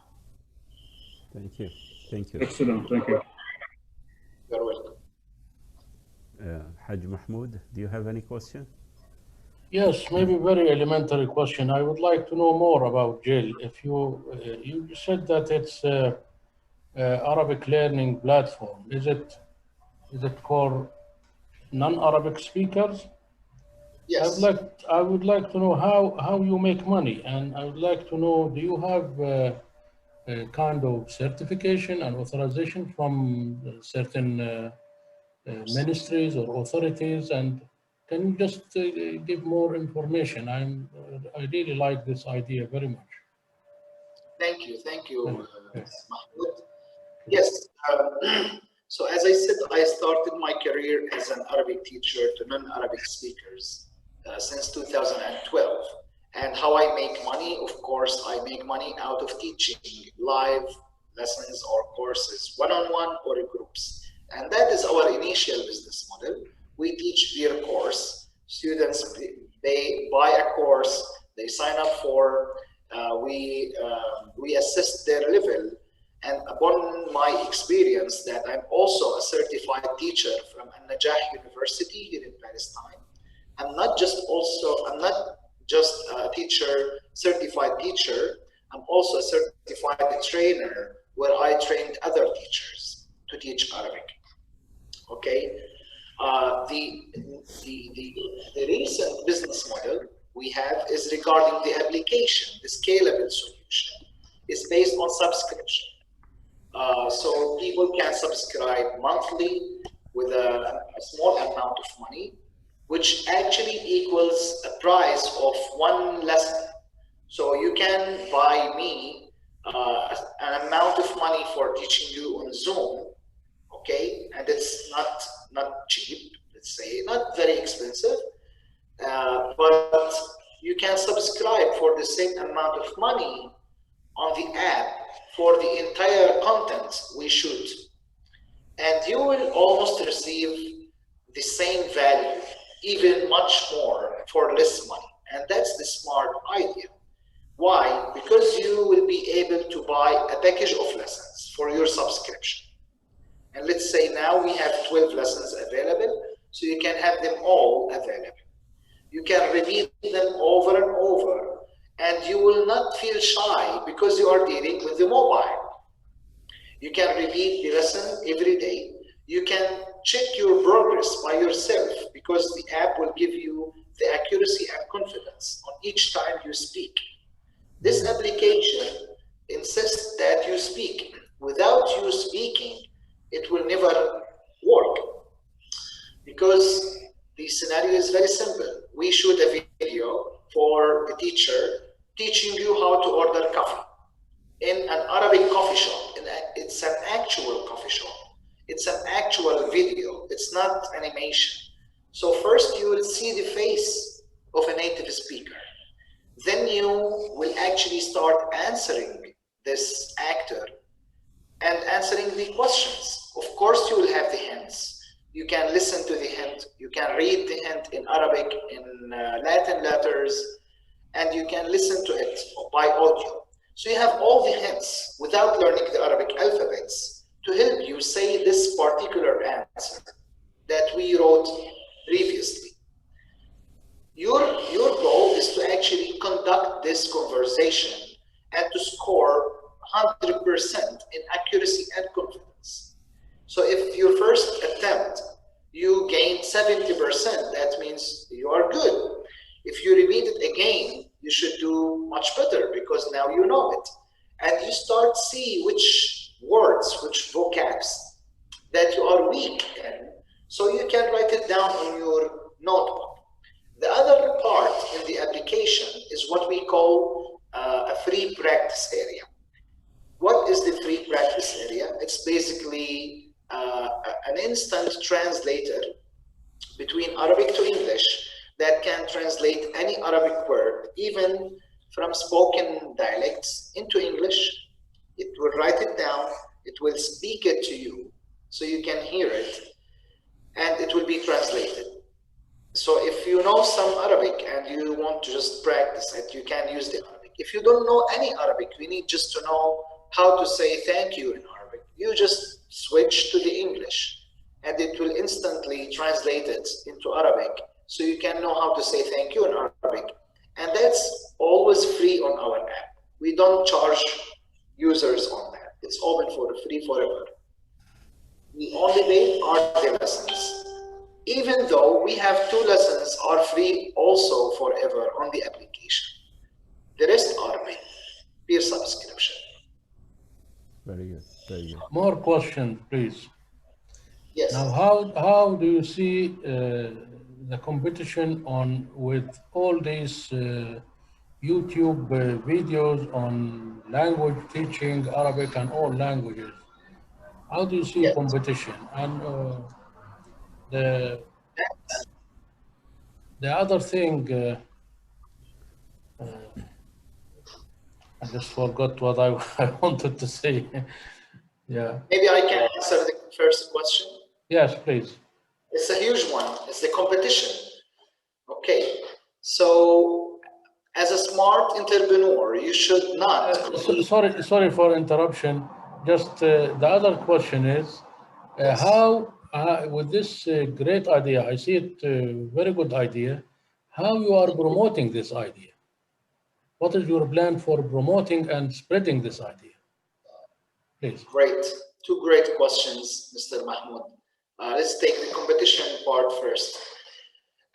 Thank you. Thank you. Excellent. Thank you. You're welcome. Haj Mahmoud, do you have any question? Yes, maybe very elementary question. I would like to know more about GIL. If you said that it's a Arabic learning platform. Is it for non-Arabic speakers? Yes. I would like to know how you make money, and I would like to know, do you have a kind of certification and authorization from certain ministries or authorities? And can you just give more information? I really like this idea very much. Thank you, Okay. Mahmoud. Yes. So as I said, I started my career as an Arabic teacher to non-Arabic speakers since 2012. And how I make money, of course, I make money out of teaching live lessons or courses, one-on-one or in groups. And that is our initial business model. We teach their course. Students, they buy a course, they sign up for, we assess their level. And upon my experience that I'm also a certified teacher from An-Najah University here in Palestine. I'm not just a teacher, certified teacher. I'm also a certified trainer where I trained other teachers to teach Arabic. Okay, the recent business model we have is regarding the application, the scalable solution is based on subscription. So people can subscribe monthly with a small amount of money, which actually equals a price of one lesson. So you can buy me an amount of money for teaching you on Zoom, okay? And it's not cheap, let's say, not very expensive, but you can subscribe for the same amount of money on the app for the entire content we shoot. And you will almost receive the same value, even much more for less money. And that's the smart idea. Why? Because you will be able to buy a package of lessons for your subscription. And let's say now we have 12 lessons available, so you can have them all available. You can repeat them over and over, and you will not feel shy because you are dealing with the mobile. You can repeat the lesson every day. You can check your progress by yourself because the app will give you the accuracy and confidence on each time you speak. This application insists that you speak. Without you speaking, it will never work because the scenario is very simple. We shoot a video for the teacher teaching you how to order coffee in an Arabic coffee shop. It's an actual coffee shop. It's an actual video. It's not animation. So first you will see the face of a native speaker. Then you will actually start answering this actor and answering the questions. Of course, you will have the hints. You can listen to the hint. You can read the hint in Arabic, in Latin letters, and you can listen to it by audio. So you have all the hints without learning the Arabic alphabets to help you say this particular answer that we wrote previously. Your goal is to actually conduct this conversation and to score 100% in accuracy and confidence. So if your first attempt, you gain 70%, that means you are good. If you repeat it again, you should do much better because now you know it. And you start see which words, which vocabs that you are weak in, so you can write it down on your notebook. The other part in the application is what we call a free practice area. What is the free practice area? It's basically an instant translator between Arabic to English that can translate any Arabic word, even from spoken dialects, into English. It will write it down, it will speak it to you so you can hear it, and it will be translated. So if you know some Arabic and you want to just practice it, you can use the Arabic. If you don't know any Arabic, you need just to know how to say thank you in Arabic. You just switch to the English and it will instantly translate it into Arabic so you can know how to say thank you in Arabic. And that's always free on our app. We don't charge users on that. It's open for free forever. The only way are the lessons. Even though we have 2 lessons are free also forever on the application. The rest are paid, peer subscription. Very good, very good. More questions, please. Yes. Now, how do you see the competition with all these YouTube videos on language teaching, Arabic and all languages? How do you see Yes. competition? And the other thing, I just forgot what I wanted to say. Yeah. Maybe I can answer the first question. Yes, please. It's a huge one. It's the competition. Okay. So as a smart entrepreneur, you should not compete. Sorry for interruption. Just the other question is, how with this great idea, I see it very good idea, how you are promoting this idea? what is your plan for promoting and spreading this idea? Please. Great. Two great questions, Mr. Mahmoud. Let's take the competition part first.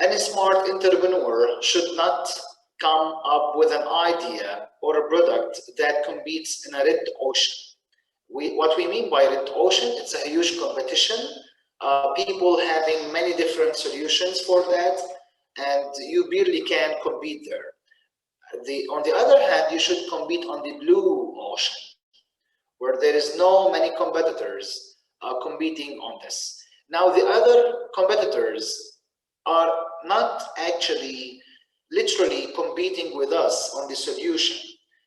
Any smart entrepreneur should not come up with an idea or a product that competes in a red ocean. What we mean by red ocean, it's a huge competition. People having many different solutions for that, and you barely can compete there. On the other hand, you should compete on the blue ocean, where there is no many competitors competing on this. Now, the other competitors are not actually literally competing with us on the solution.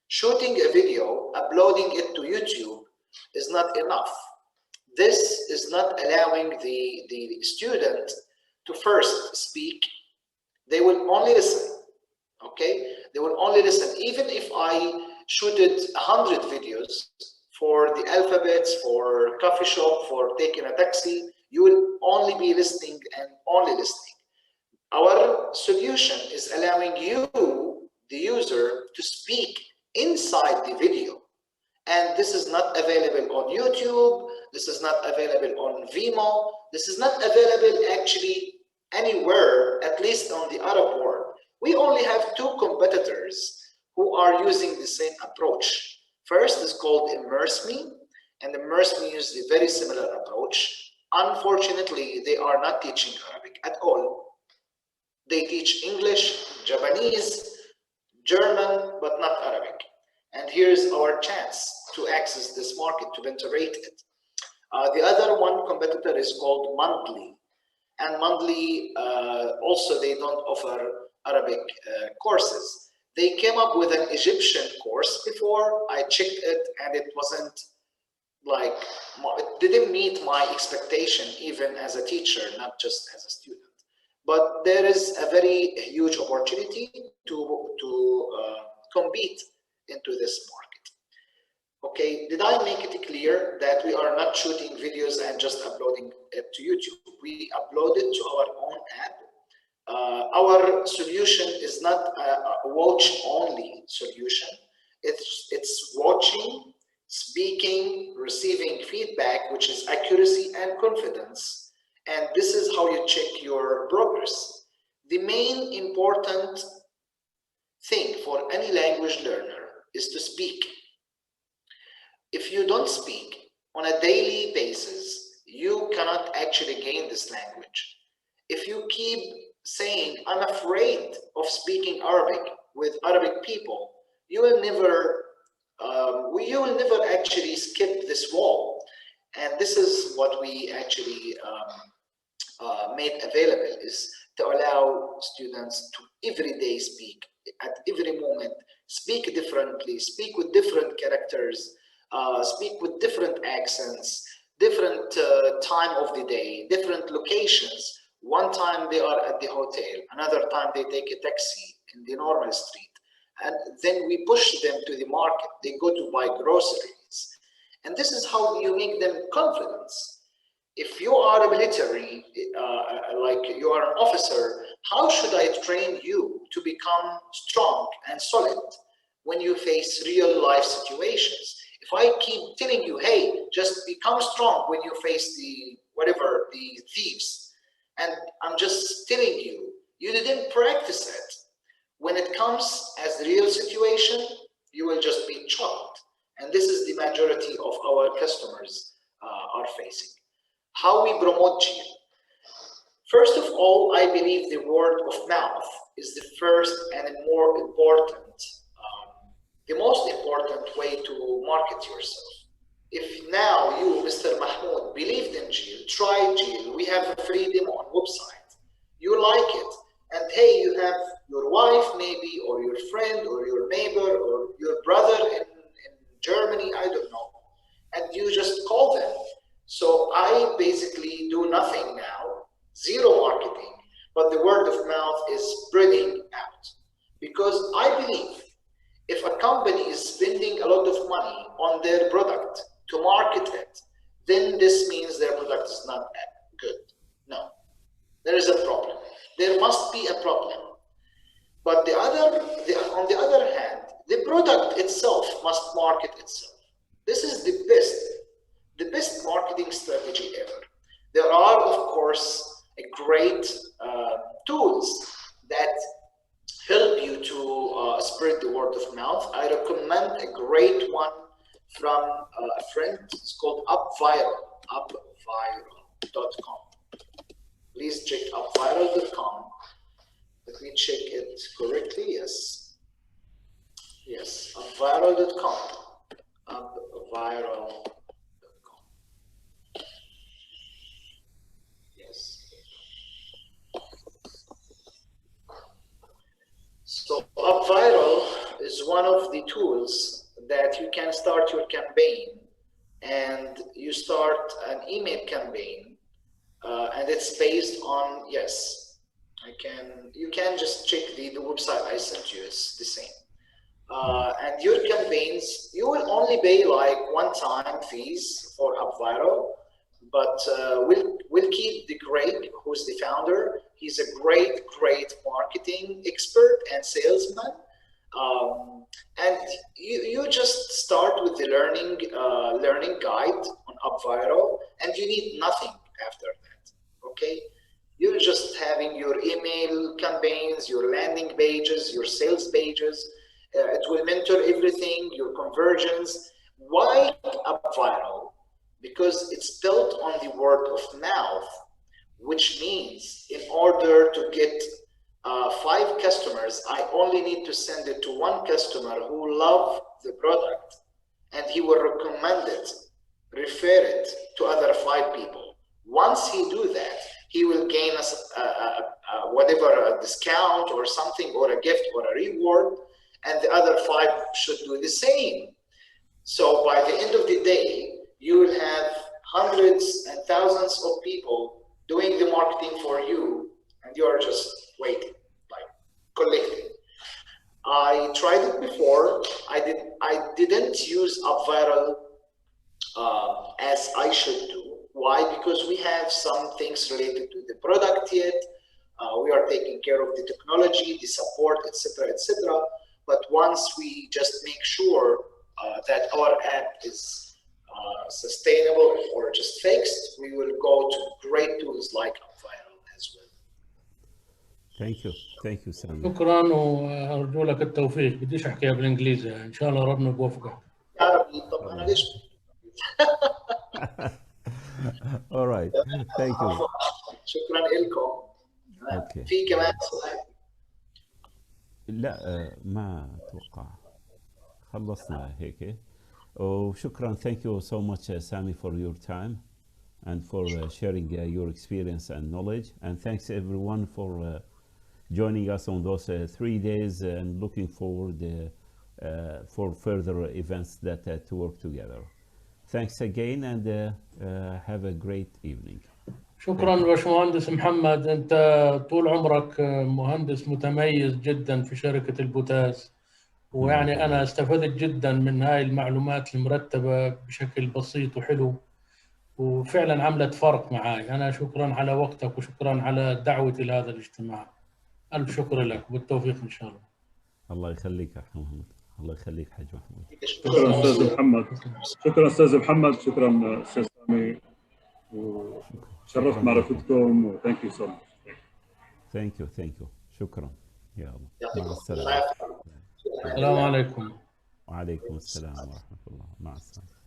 Shooting a video, uploading it to YouTube is not enough. This is not allowing the student to first speak. They will only listen, okay? They will only listen. Even if I shooted 100 videos for the alphabets, for coffee shop, for taking a taxi, you will only be listening and only listening. Our solution is allowing you, the user, to speak inside the video. And this is not available on YouTube. This is not available on Vimeo. This is not available actually anywhere, at least on the Arab world. We only have two competitors who are using the same approach. First is called Immerse Me, and Immerse Me uses a very similar approach. Unfortunately, they are not teaching Arabic at all. They teach English, Japanese, German, but not Arabic. And here's our chance to access this market, to penetrate it. The other one competitor is called Monthly. And Monthly, also they don't offer Arabic courses. They came up with an Egyptian course before. I checked it and it wasn't like, it didn't meet my expectation even as a teacher, not just as a student. But there is a very huge opportunity to compete into this market. Okay, did I make it clear that we are not shooting videos and just uploading it to YouTube? We upload it to our own app. Our solution is not a watch-only solution. It's watching, speaking, receiving feedback, which is accuracy and confidence. And this is how you check your progress. The main important thing for any language learner is to speak. If you don't speak on a daily basis, you cannot actually gain this language. If you keep saying, I'm afraid of speaking Arabic with Arabic people, you will never actually skip this wall. And this is what we actually made available, is to allow students to every day speak, at every moment, speak differently, speak with different characters, speak with different accents, different time of the day, different locations. One time they are at the hotel, another time they take a taxi in the normal street. And then we push them to the market. They go to buy groceries. And this is how you make them confidence. If you are a military, like you are an officer, how should I train you to become strong and solid when you face real life situations? If I keep telling you, hey, just become strong when you face the thieves, and I'm just telling you, you didn't practice it. When it comes as the real situation, you will just be shocked. And this is the majority of our customers are facing. How we promote GIL? First of all, I believe the word of mouth is the first and the most important way to market yourself. If now you, Mr. Mahmoud, believed in GIL, try GIL, we have a free demo on website, you like it, and hey, you have your wife maybe, or your friend, or your neighbor, or your brother in Germany, I don't know, and you just call them. So I basically do nothing now, zero marketing, but the word of mouth is spreading out. Because I believe if a company is spending a lot of money on their product to market it, then this means their product is not good. No, there is a problem. There must be a problem. But on the other hand, The product itself must market itself. This is the best marketing strategy ever. There are, of course, great tools that help you to spread the word of mouth. I recommend a great one from a friend. It's called upviral.com. Please check upviral.com. Let me check it correctly. Yes, upviral.com. Upviral.com. Yes. So upviral is one of the tools that you can start your campaign, and you start an email campaign, and it's based on, yes, you can just check the website I sent you, it's the same. And your campaigns, you will only pay like one-time fees for upviral, but we'll keep the Greg, who's the founder. He's a great marketing expert and salesman. And you just start with the learning guide on upviral, and you need nothing after that. Okay, you're just having your email campaigns, your landing pages, your sales pages. It will mentor everything, your conversions. Why upviral? Because it's built on the word of mouth, which means in order to get 5 customers, I only need to send it to 1 customer who loves the product, and he will recommend it, refer it to other 5 people. Once he do that, he will gain us whatever, a discount or something, or a gift or a reward, and the other 5 should do the same. So by the end of the day, you will have hundreds and thousands of people doing the marketing for you, and you are just waiting, like collecting. I tried it before. I didn't use upviral as I should do. Why? Because we have some things related to the product yet. We are taking care of the technology, the support, etc., etc. But once we just make sure that our app is sustainable or just fixed, we will go to great tools like upviral as well. Thank you Sami. شكرا وارجو لك التوفيق. بديش احكيها بالانجليزي، ان شاء الله ربنا بوفقك. يا ربي. طب انا ليش؟ All right, thank you. شكرا لكم. Okay. في كمان سؤال؟ لا ما اتوقع خلصنا هيك. وشكرا. Thank you so much Sami for your time and for sharing your experience and knowledge, and thanks everyone for joining us on those 3 days, and looking forward for further events that to work together. Thanks again, and have a great evening. شكرا باشمهندس محمد، انت طول عمرك مهندس متميز جدا في شركة البوتاز، ويعني انا استفدت جدا من هاي المعلومات المرتبة بشكل بسيط وحلو، وفعلا عملت فرق معي. انا شكرا على وقتك، وشكرا على دعوتي لهذا الاجتماع. الف شكر لك، وبالتوفيق ان شاء الله. الله يخليك يا محمد. الله يخليك حاج محمود. شكرا استاذ محمد. شكرا استاذ محمد. شكرا استاذ سامي، وشرفت معرفتكم، وثانك يو سو ماتش. ثانك يو. شكرا. يا الله. مع السلامه. السلام عليكم. وعليكم السلام ورحمه الله. مع السلامه.